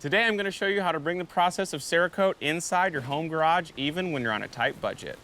Today I'm going to show you how to bring the process of Cerakote inside your home garage even when you're on a tight budget.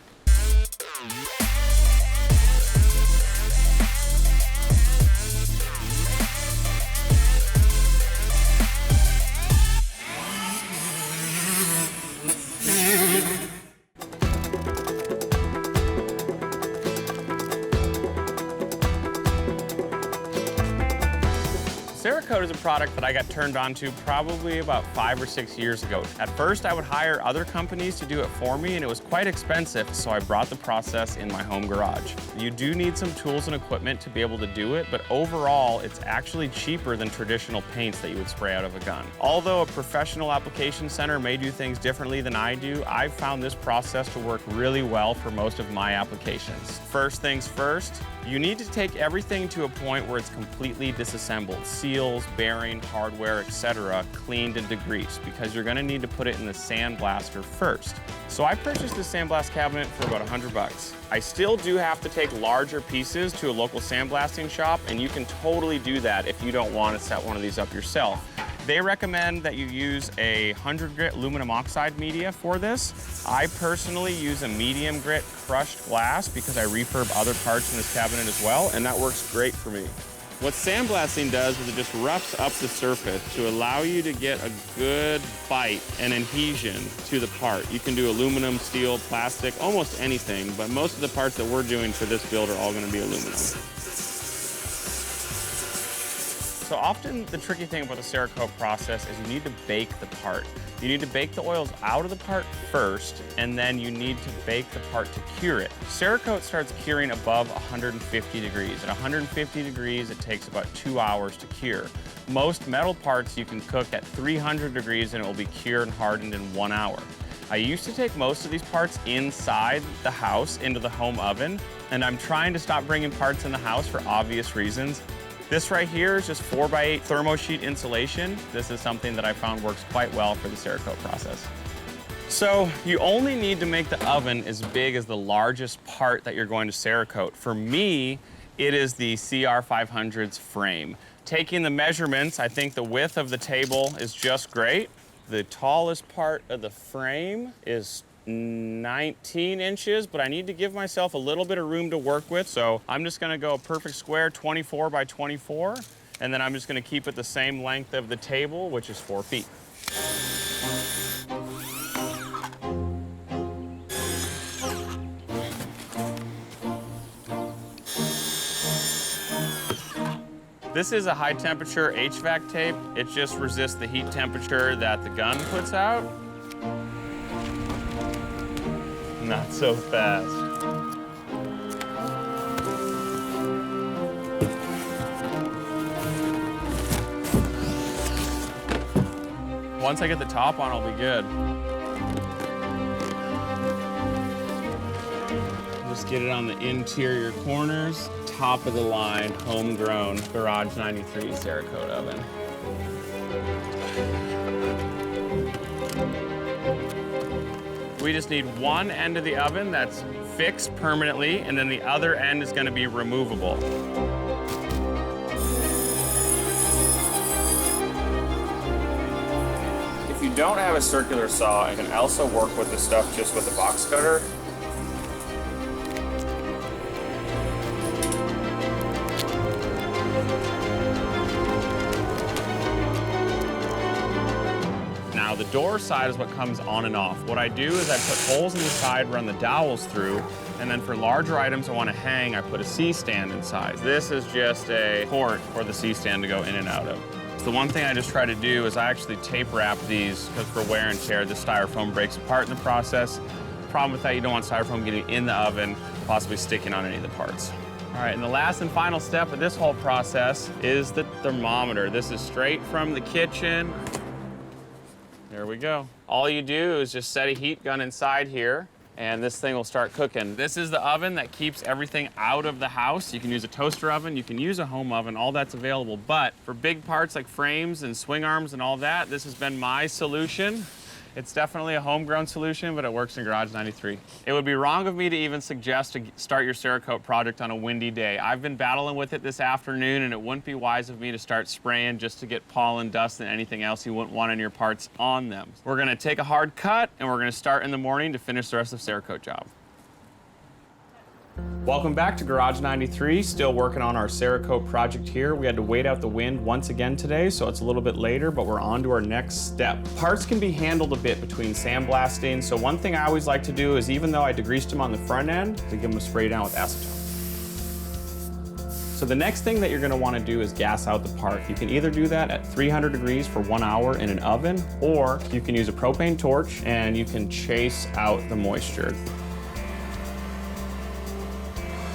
Cerakote is a product that I got turned on to probably about 5 or 6 years ago. At first, I would hire other companies to do it for me, and it was quite expensive, so I brought the process in my home garage. You do need some tools and equipment to be able to do it, but overall, it's actually cheaper than traditional paints that you would spray out of a gun. Although a professional application center may do things differently than I do, I've found this process to work really well for most of my applications. First things first, you need to take everything to a point where it's completely disassembled. Seals, bearing, hardware, etc., cleaned and degreased, because you're gonna need to put it in the sandblaster first. So I purchased this sandblast cabinet for about $100. I still do have to take larger pieces to a local sandblasting shop, and you can totally do that if you don't want to set one of these up yourself. They recommend that you use a 100 grit aluminum oxide media for this. I personally use a medium grit crushed glass because I refurb other parts in this cabinet as well, and that works great for me. What sandblasting does is it just roughs up the surface to allow you to get a good bite and adhesion to the part. You can do aluminum, steel, plastic, almost anything, but most of the parts that we're doing for this build are all gonna be aluminum. So often the tricky thing about the Cerakote process is you need to bake the part. You need to bake the oils out of the part first, and then you need to bake the part to cure it. Cerakote starts curing above 150 degrees. At 150 degrees, it takes about 2 hours to cure. Most metal parts you can cook at 300 degrees and it will be cured and hardened in 1 hour. I used to take most of these parts inside the house into the home oven, and I'm trying to stop bringing parts in the house for obvious reasons. This right here is just 4x8 thermosheet insulation. This is something that I found works quite well for the Cerakote process. So you only need to make the oven as big as the largest part that you're going to Cerakote. For me, it is the CR500's frame. Taking the measurements, I think the width of the table is just great. The tallest part of the frame is 19 inches, but I need to give myself a little bit of room to work with, so I'm just gonna go a perfect square 24 by 24, and then I'm just gonna keep it the same length of the table, which is 4 feet. This is a high temperature HVAC tape. It just resists the heat temperature that the gun puts out. Not so fast. Once I get the top on, I'll be good. Just get it on the interior corners. Top of the line, homegrown, Garage 93 Cerakote oven. We just need one end of the oven that's fixed permanently, and then the other end is gonna be removable. If you don't have a circular saw, you can also work with the stuff just with a box cutter. Now the door side is what comes on and off. What I do is I put holes in the side, run the dowels through, and then for larger items I want to hang, I put a C-stand inside. This is just a port for the C-stand to go in and out of. So the one thing I just try to do is I actually tape wrap these, because for wear and tear, the styrofoam breaks apart in the process. Problem with that, you don't want styrofoam getting in the oven, possibly sticking on any of the parts. All right, and the last and final step of this whole process is the thermometer. This is straight from the kitchen. There we go. All you do is just set a heat gun inside here, and this thing will start cooking. This is the oven that keeps everything out of the house. You can use a toaster oven, you can use a home oven, all that's available. But for big parts like frames and swing arms and all that, this has been my solution. It's definitely a homegrown solution, but it works in Garage 93. It would be wrong of me to even suggest to start your Cerakote project on a windy day. I've been battling with it this afternoon, and it wouldn't be wise of me to start spraying just to get pollen, dust, and anything else you wouldn't want in your parts on them. We're gonna take a hard cut, and we're gonna start in the morning to finish the rest of the Cerakote job. Welcome back to Garage 93. Still working on our Cerakote project here. We had to wait out the wind once again today, so it's a little bit later, but we're on to our next step. Parts can be handled a bit between sandblasting, so one thing I always like to do is, even though I degreased them on the front end, to give them a spray down with acetone. So the next thing that you're gonna wanna do is gas out the part. You can either do that at 300 degrees for 1 hour in an oven, or you can use a propane torch and you can chase out the moisture.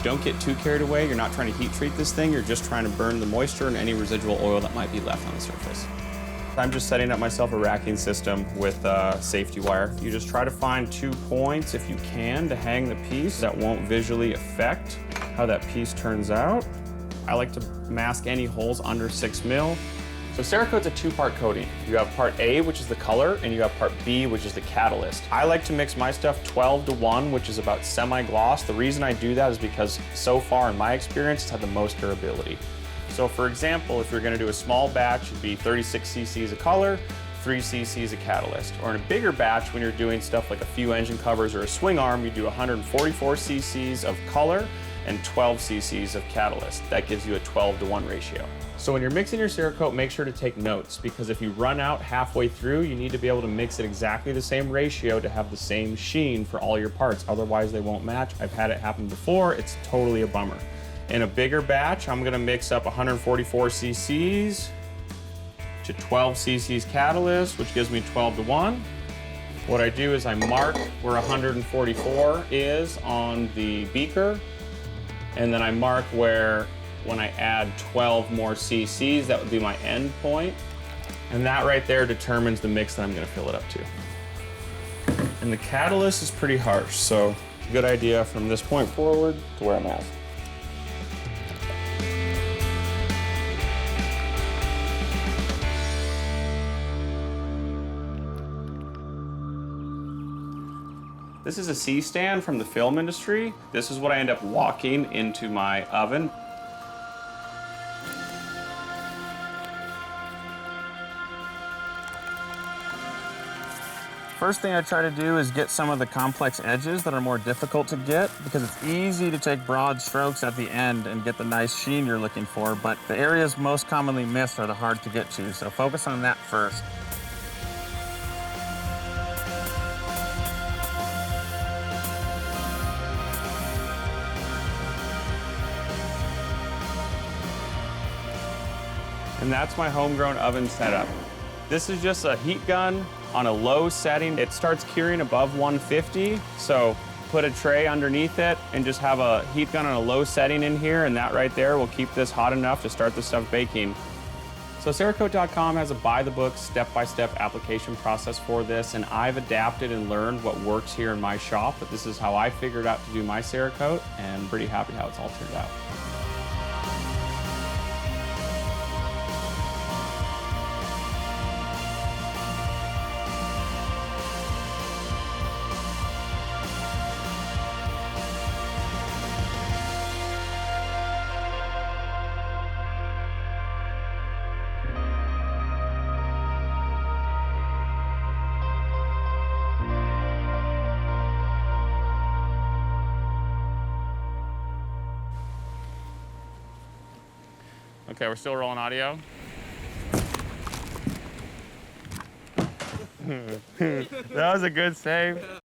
Don't get too carried away. You're not trying to heat treat this thing. You're just trying to burn the moisture and any residual oil that might be left on the surface. I'm just setting up myself a racking system with a safety wire. You just try to find 2 points, if you can, to hang the piece that won't visually affect how that piece turns out. I like to mask any holes under 6 mil. So Cerakote's a 2-part coating. You have part A, which is the color, and you have part B, which is the catalyst. I like to mix my stuff 12-to-1, which is about semi-gloss. The reason I do that is because so far in my experience, it's had the most durability. So for example, if you're gonna do a small batch, it'd be 36 cc's of color, 3 cc's of catalyst. Or in a bigger batch, when you're doing stuff like a few engine covers or a swing arm, you do 144 cc's of color and 12 cc's of catalyst. That gives you a 12-to-1 ratio. So when you're mixing your Cerakote, make sure to take notes, because if you run out halfway through, you need to be able to mix it exactly the same ratio to have the same sheen for all your parts. Otherwise, they won't match. I've had it happen before. It's totally a bummer. In a bigger batch, I'm gonna mix up 144 cc's to 12 cc's catalyst, which gives me 12-to-1. What I do is I mark where 144 is on the beaker, and then I mark where, when I add 12 more cc's, that would be my end point. And that right there determines the mix that I'm gonna fill it up to. And the catalyst is pretty harsh, so good idea from this point forward to where I'm at. This is a C-stand from the film industry. This is what I end up walking into my oven. First thing I try to do is get some of the complex edges that are more difficult to get, because it's easy to take broad strokes at the end and get the nice sheen you're looking for, but the areas most commonly missed are the hard to get to, so focus on that first. And that's my homegrown oven setup. This is just a heat gun on a low setting. It starts curing above 150, so put a tray underneath it and just have a heat gun on a low setting in here, and that right there will keep this hot enough to start the stuff baking. So Cerakote.com has a by-the-book, step-by-step application process for this, and I've adapted and learned what works here in my shop, but this is how I figured out to do my Cerakote, and I'm pretty happy how it's all turned out. Okay, we're still rolling audio. That was a good save.